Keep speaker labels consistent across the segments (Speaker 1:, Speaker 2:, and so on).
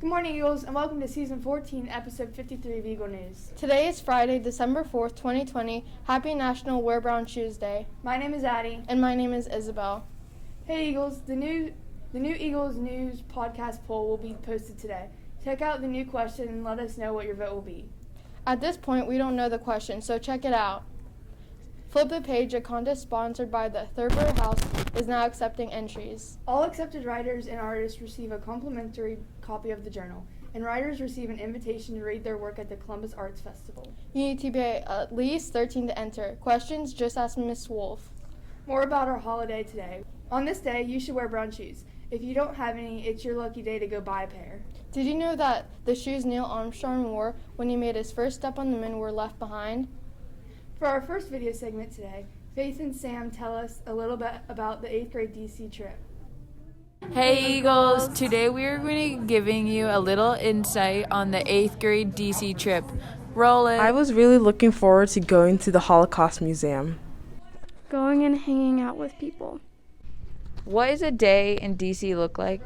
Speaker 1: Good morning, Eagles, and welcome to Season 14, Episode 53 of Eagle News.
Speaker 2: Today is Friday, December 4th, 2020. Happy National Wear Brown Shoes Day.
Speaker 1: My name is Addie.
Speaker 2: And my name is Isabel.
Speaker 1: Hey, Eagles, the new Eagles News podcast poll will be posted today. Check out the new question and let us know what your vote will be.
Speaker 2: At this point, we don't know the question, so check it out. Flip the page. A contest sponsored by the Thurber House is now accepting entries.
Speaker 1: All accepted writers and artists receive a complimentary copy of the journal, and writers receive an invitation to read their work at the Columbus Arts Festival.
Speaker 2: You need to be at least 13 to enter. Questions? Just ask Miss Wolf.
Speaker 1: More about our holiday today. On this day, you should wear brown shoes. If you don't have any, it's your lucky day to go buy a pair.
Speaker 2: Did you know that the shoes Neil Armstrong wore when he made his first step on the moon were left behind?
Speaker 1: For our first video segment today, Faith and Sam tell us a little bit about the 8th grade DC trip.
Speaker 3: Hey Eagles! Today we are going to be giving you a little insight on the 8th grade DC trip. Roll it!
Speaker 4: I was really looking forward to going to the Holocaust Museum.
Speaker 5: Going and hanging out with people.
Speaker 3: What does a day in DC look like?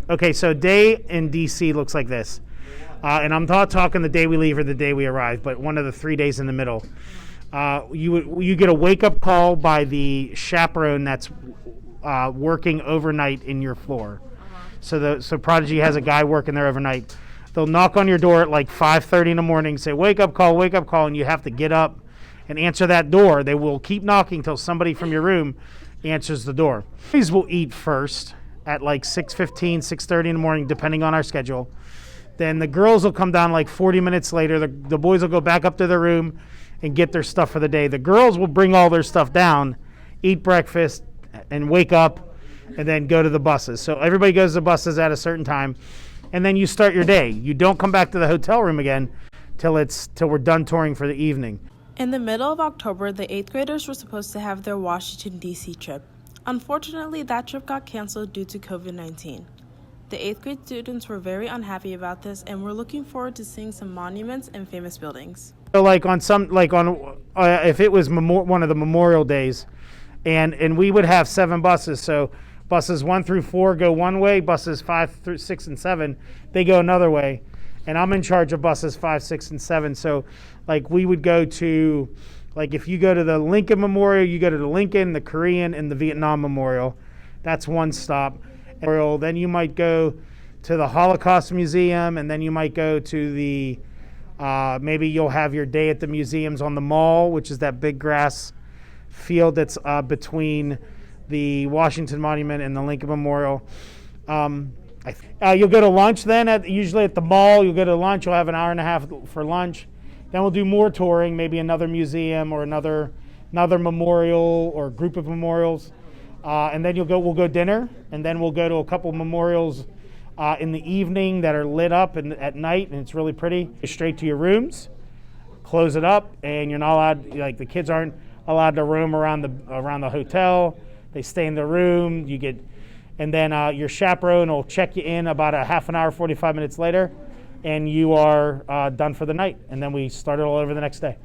Speaker 6: Okay, so day in DC looks like this. And I'm not talking the day we leave or the day we arrive, but one of the 3 days in the middle. You get a wake-up call by the chaperone that's working overnight in your floor. So Prodigy has a guy working there overnight. They'll knock on your door at like 5:30 in the morning, say, wake up call, and you have to get up and answer that door. They will keep knocking until somebody from your room answers the door. Boys will eat first at like 6:15, 6:30 in the morning, depending on our schedule. Then the girls will come down like 40 minutes later. The boys will go back up to their room and get their stuff for the day. The girls will bring all their stuff down, eat breakfast, and wake up, and then go to the buses. So everybody goes to the buses at a certain time, and then you start your day. You don't come back to the hotel room again till we're done touring for the evening.
Speaker 4: In the middle of October, the 8th graders were supposed to have their Washington, D.C. trip. Unfortunately, that trip got canceled due to COVID-19. The 8th grade students were very unhappy about this and were looking forward to seeing some monuments and famous buildings.
Speaker 6: So if it was one of the Memorial Days, and we would have 7 buses, so buses 1 through 4 go one way, buses 5 through 6 and 7, they go another way, and I'm in charge of buses 5, 6, and 7. So like we would go to, like if you go to the Lincoln Memorial, you go to the Lincoln, the Korean, and the Vietnam Memorial. That's one stop. Then you might go to the Holocaust Museum, and then you might go to the, maybe you'll have your day at the museums on the mall, which is that big grass field that's between the Washington Monument and the Lincoln Memorial. You'll go to lunch then, usually at the mall. You'll go to lunch, you'll have an hour and a half for lunch. Then we'll do more touring, maybe another museum or another memorial or group of memorials. And then we'll go dinner, and then we'll go to a couple memorials in the evening that are lit up and at night, and it's really pretty. Straight to your rooms, close it up, and you're not allowed, like the kids aren't allowed to roam around the hotel. They stay in their room. And then your chaperone will check you in about a half an hour, 45 minutes later, and you are done for the night. And then we start it all over the next day.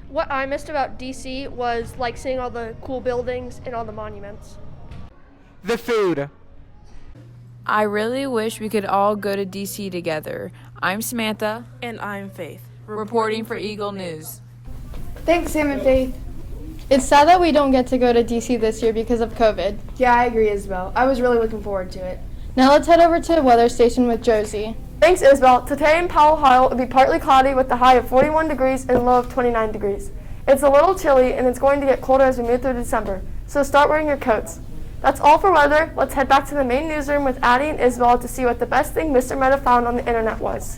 Speaker 5: What I missed about DC was like seeing all the cool buildings and all the monuments.
Speaker 7: The food.
Speaker 3: I really wish we could all go to DC together. I'm Samantha.
Speaker 4: And I'm Faith.
Speaker 3: Reporting for Eagle News.
Speaker 1: Thanks, Sam and Faith.
Speaker 2: It's sad that we don't get to go to DC this year because of COVID.
Speaker 1: Yeah, I agree, Isabel. I was really looking forward to it.
Speaker 2: Now let's head over to the weather station with Josie.
Speaker 8: Thanks, Isabel. Today in Powell, Ohio, it'll be partly cloudy with a high of 41 degrees and a low of 29 degrees. It's a little chilly, and it's going to get colder as we move through December, so start wearing your coats. That's all for weather. Let's head back to the main newsroom with Addie and Isabel to see what the best thing Mr. Meadow found on the internet was.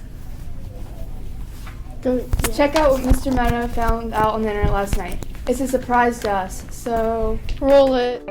Speaker 1: Check out what Mr. Meadow found out on the internet last night. It's a surprise to us, so
Speaker 2: roll it.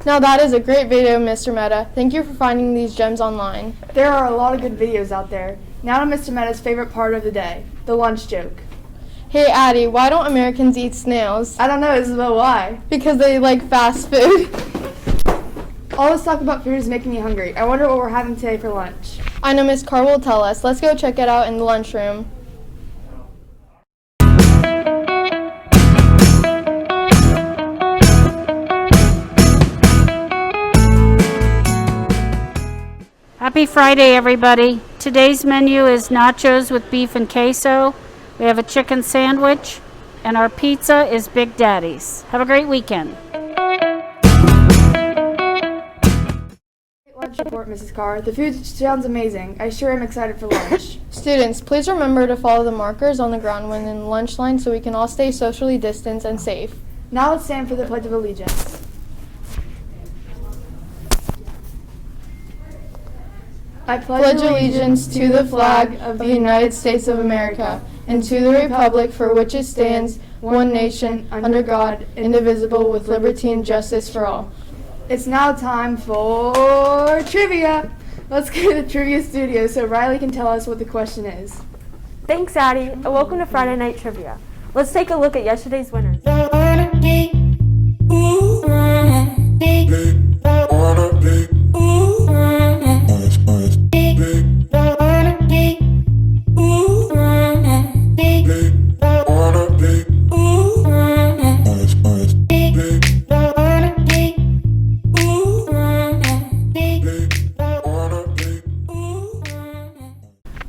Speaker 2: Now that is a great video, Mr. Meta. Thank you for finding these gems online.
Speaker 1: there are a lot of good videos out there. Now to Mr. Meadow's favorite part of the day, the lunch joke.
Speaker 2: Hey Addie, why don't Americans eat snails?
Speaker 1: I don't know, Isabel, why?
Speaker 2: Because they like fast food.
Speaker 1: All this talk about food is making me hungry. I wonder what we're having today for lunch.
Speaker 2: I know Miss Carr will tell us. Let's go check it out in the lunchroom.
Speaker 9: Happy Friday, everybody. Today's menu is nachos with beef and queso. We have a chicken sandwich, and our pizza is Big Daddy's. Have a great weekend.
Speaker 1: Lunch report, Mrs. Carr. The food sounds amazing. I sure am excited for lunch.
Speaker 2: Students, please remember to follow the markers on the ground when in the lunch line so we can all stay socially distanced and safe.
Speaker 1: Now let's stand for the Pledge of Allegiance. I
Speaker 2: Pledge allegiance to the flag of the United States of America and to the republic for which it stands, one nation, under God, indivisible, with liberty and justice for all.
Speaker 1: It's now time for trivia. Let's go to the trivia studio so Riley can tell us what the question is.
Speaker 10: Thanks, Addie, and welcome to Friday Night Trivia. Let's take a look at yesterday's winners.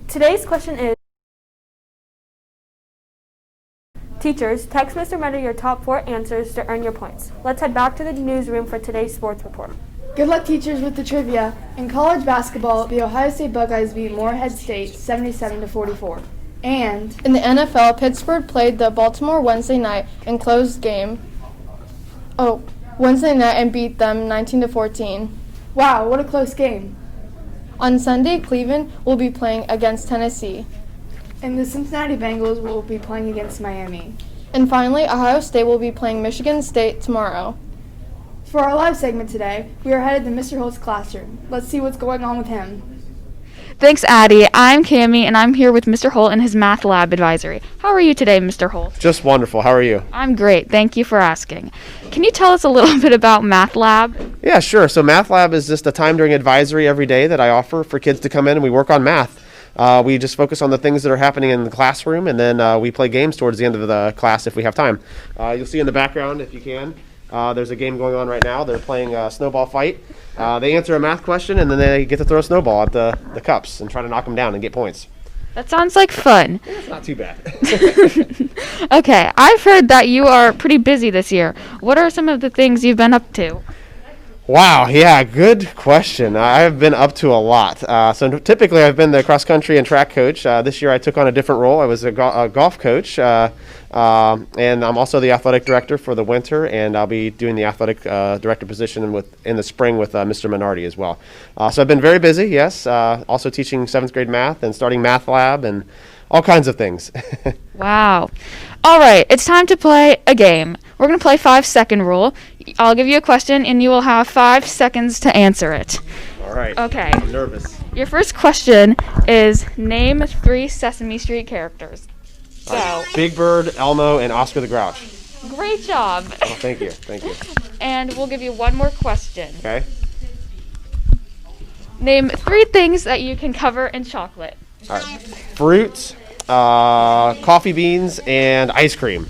Speaker 10: Today's question is, teachers, text Mr. Meadow your top 4 answers to earn your points. Let's head back to the newsroom for today's sports report.
Speaker 1: Good luck, teachers, with the trivia. In college basketball, the Ohio State Buckeyes beat Morehead State 77-44. And
Speaker 2: in the NFL, Pittsburgh played the Baltimore Wednesday night and beat them 19-14.
Speaker 1: Wow, what a close game.
Speaker 2: On Sunday, Cleveland will be playing against Tennessee.
Speaker 1: And the Cincinnati Bengals will be playing against Miami.
Speaker 2: And finally, Ohio State will be playing Michigan State tomorrow.
Speaker 1: For our live segment today, we are headed to Mr. Holt's classroom. Let's see what's going on with him.
Speaker 3: Thanks, Addie. I'm Cammie, and I'm here with Mr. Holt and his math lab advisory. How are you today, Mr. Holt?
Speaker 11: Just wonderful. How are you?
Speaker 3: I'm great. Thank you for asking. Can you tell us a little bit about math lab?
Speaker 11: Yeah, sure. So math lab is just a time during advisory every day that I offer for kids to come in and we work on math. We just focus on the things that are happening in the classroom, and then we play games towards the end of the class if we have time. You'll see in the background, if you can, there's a game going on right now. They're playing a snowball fight. They answer a math question, and then they get to throw a snowball at the cups and try to knock them down and get points.
Speaker 3: That sounds like fun.
Speaker 11: Yeah, it's not too bad.
Speaker 3: Okay, I've heard that you are pretty busy this year. What are some of the things you've been up to?
Speaker 11: Wow, yeah, good question. I've been up to a lot. So typically I've been the cross country and track coach. This year I took on a different role. I was a golf coach, and I'm also the athletic director for the winter, and I'll be doing the athletic director position in the spring with Mr. Minardi as well. So I've been very busy, yes. Also teaching 7th grade math and starting math lab and all kinds of things.
Speaker 3: Wow. All right, it's time to play a game. We're going to play 5-second rule. I'll give you a question, and you will have 5 seconds to answer it.
Speaker 11: All right.
Speaker 3: Okay.
Speaker 11: I'm nervous.
Speaker 3: Your first question is name 3 Sesame Street characters. Go.
Speaker 11: Big Bird, Elmo, and Oscar the Grouch.
Speaker 3: Great job.
Speaker 11: Oh, thank you. Thank you.
Speaker 3: And we'll give you one more question.
Speaker 11: Okay.
Speaker 3: Name 3 things that you can cover in chocolate.
Speaker 11: All right. Fruit, coffee beans, and ice cream.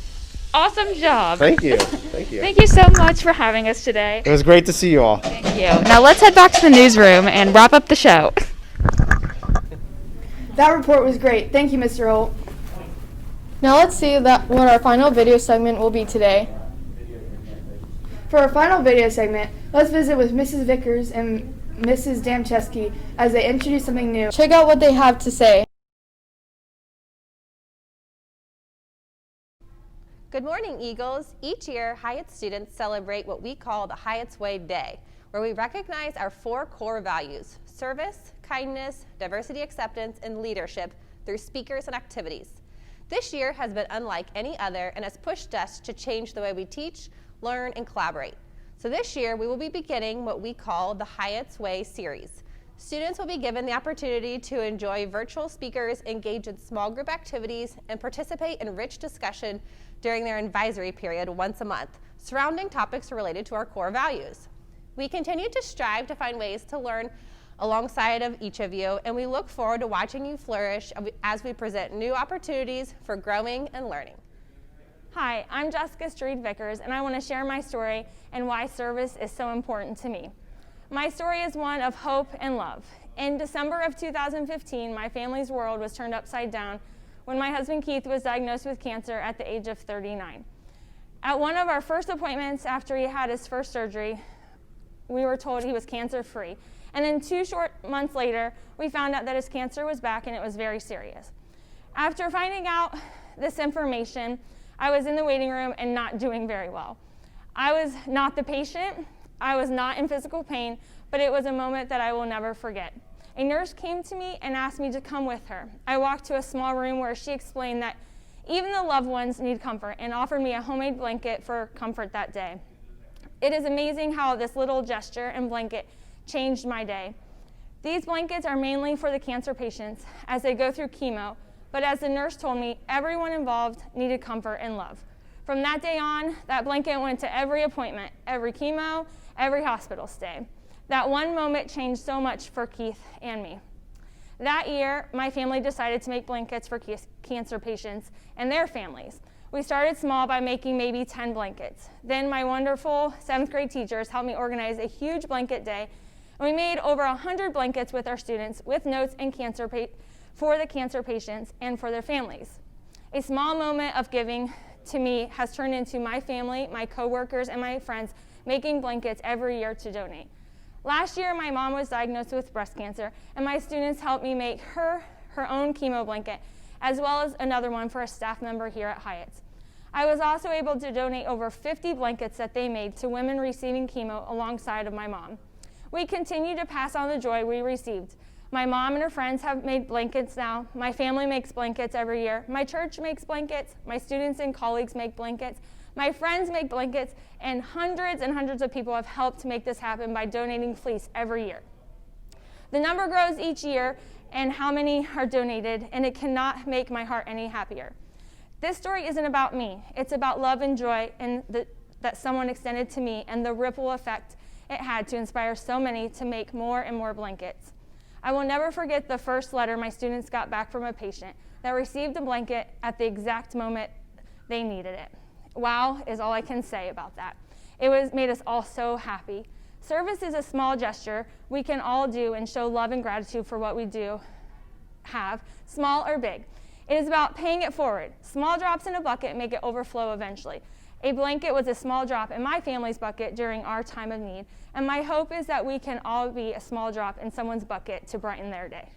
Speaker 3: Awesome job.
Speaker 11: Thank you. Thank you.
Speaker 3: Thank you so much for having us today.
Speaker 11: It was great to see you all.
Speaker 3: Thank you. Now let's head back to the newsroom and wrap up the show.
Speaker 1: That report was great. Thank you, Mr. Holt.
Speaker 2: Now let's see what our final video segment will be today.
Speaker 1: For our final video segment, let's visit with Mrs. Vickers and Mrs. Damcheski as they introduce something new.
Speaker 2: Check out what they have to say.
Speaker 12: Good morning, Eagles. Each year, Hyatt students celebrate what we call the Hyatt's Way Day, where we recognize our 4 core values: service, kindness, diversity acceptance, and leadership through speakers and activities. This year has been unlike any other and has pushed us to change the way we teach, learn, and collaborate. So this year, we will be beginning what we call the Hyatt's Way series. Students will be given the opportunity to enjoy virtual speakers, engage in small group activities, and participate in rich discussion during their advisory period once a month, surrounding topics related to our core values. We continue to strive to find ways to learn alongside of each of you, and we look forward to watching you flourish as we present new opportunities for growing and learning.
Speaker 13: Hi, I'm Jessica Street-Vickers, and I want to share my story and why service is so important to me. My story is one of hope and love. In December of 2015, my family's world was turned upside down when my husband Keith was diagnosed with cancer at the age of 39. At one of our first appointments after he had his first surgery, we were told he was cancer-free. And then 2 short months later, we found out that his cancer was back and it was very serious. After finding out this information, I was in the waiting room and not doing very well. I was not the patient. I was not in physical pain, but it was a moment that I will never forget. A nurse came to me and asked me to come with her. I walked to a small room where she explained that even the loved ones need comfort and offered me a homemade blanket for comfort that day. It is amazing how this little gesture and blanket changed my day. These blankets are mainly for the cancer patients as they go through chemo, but as the nurse told me, everyone involved needed comfort and love. From that day on, that blanket went to every appointment, every chemo, every hospital stay. That one moment changed so much for Keith and me. That year, my family decided to make blankets for cancer patients and their families. We started small by making maybe 10 blankets. Then my wonderful 7th grade teachers helped me organize a huge blanket day, and we made over 100 blankets with our students with notes and for the cancer patients and for their families. A small moment of giving to me has turned into my family, my coworkers, and my friends making blankets every year to donate. Last year, my mom was diagnosed with breast cancer, and my students helped me make her own chemo blanket, as well as another one for a staff member here at Hyatt's. I was also able to donate over 50 blankets that they made to women receiving chemo alongside of my mom. We continue to pass on the joy we received. My mom and her friends have made blankets now. My family makes blankets every year. My church makes blankets. My students and colleagues make blankets. My friends make blankets, and hundreds of people have helped to make this happen by donating fleece every year. The number grows each year and how many are donated, and it cannot make my heart any happier. This story isn't about me. It's about love and joy that someone extended to me and the ripple effect it had to inspire so many to make more and more blankets. I will never forget the first letter my students got back from a patient that received a blanket at the exact moment they needed it. Wow is all I can say about that. It made us all so happy. Service is a small gesture we can all do and show love and gratitude for what we do have, small or big. It is about paying it forward. Small drops in a bucket make it overflow eventually. A blanket was a small drop in my family's bucket during our time of need, and my hope is that we can all be a small drop in someone's bucket to brighten their day.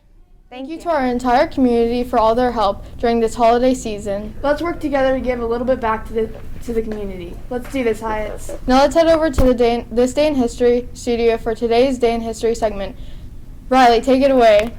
Speaker 2: Thank you to our entire community for all their help during this holiday season.
Speaker 1: Let's work together to give a little bit back to the community. Let's do this, Hyatt's.
Speaker 2: Now let's head over to This Day in History studio for today's Day in History segment. Riley, take it away.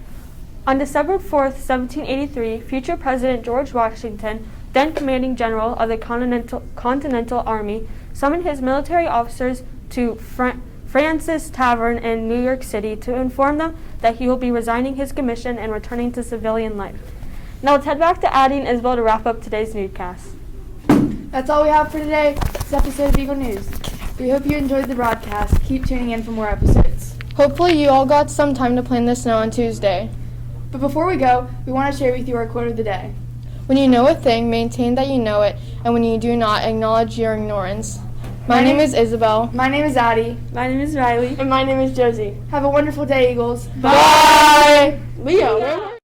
Speaker 10: On December 4th, 1783, future President George Washington, then commanding general of the Continental Army, summoned his military officers to Francis Tavern in New York City to inform them that he will be resigning his commission and returning to civilian life. Now let's head back to Addie and Isabel to wrap up today's newscast.
Speaker 1: That's all we have for today. This episode of Eagle News. We hope you enjoyed the broadcast. Keep tuning in for more episodes.
Speaker 2: Hopefully you all got some time to plan the snow on Tuesday.
Speaker 1: But before we go, we want to share with you our quote of the day.
Speaker 2: When you know a thing, maintain that you know it, and when you do not, acknowledge your ignorance. My name is Isabel.
Speaker 1: My name is Addie.
Speaker 10: My name is Riley.
Speaker 8: And my name is Josie.
Speaker 1: Have a wonderful day, Eagles.
Speaker 2: Bye!
Speaker 8: Leo.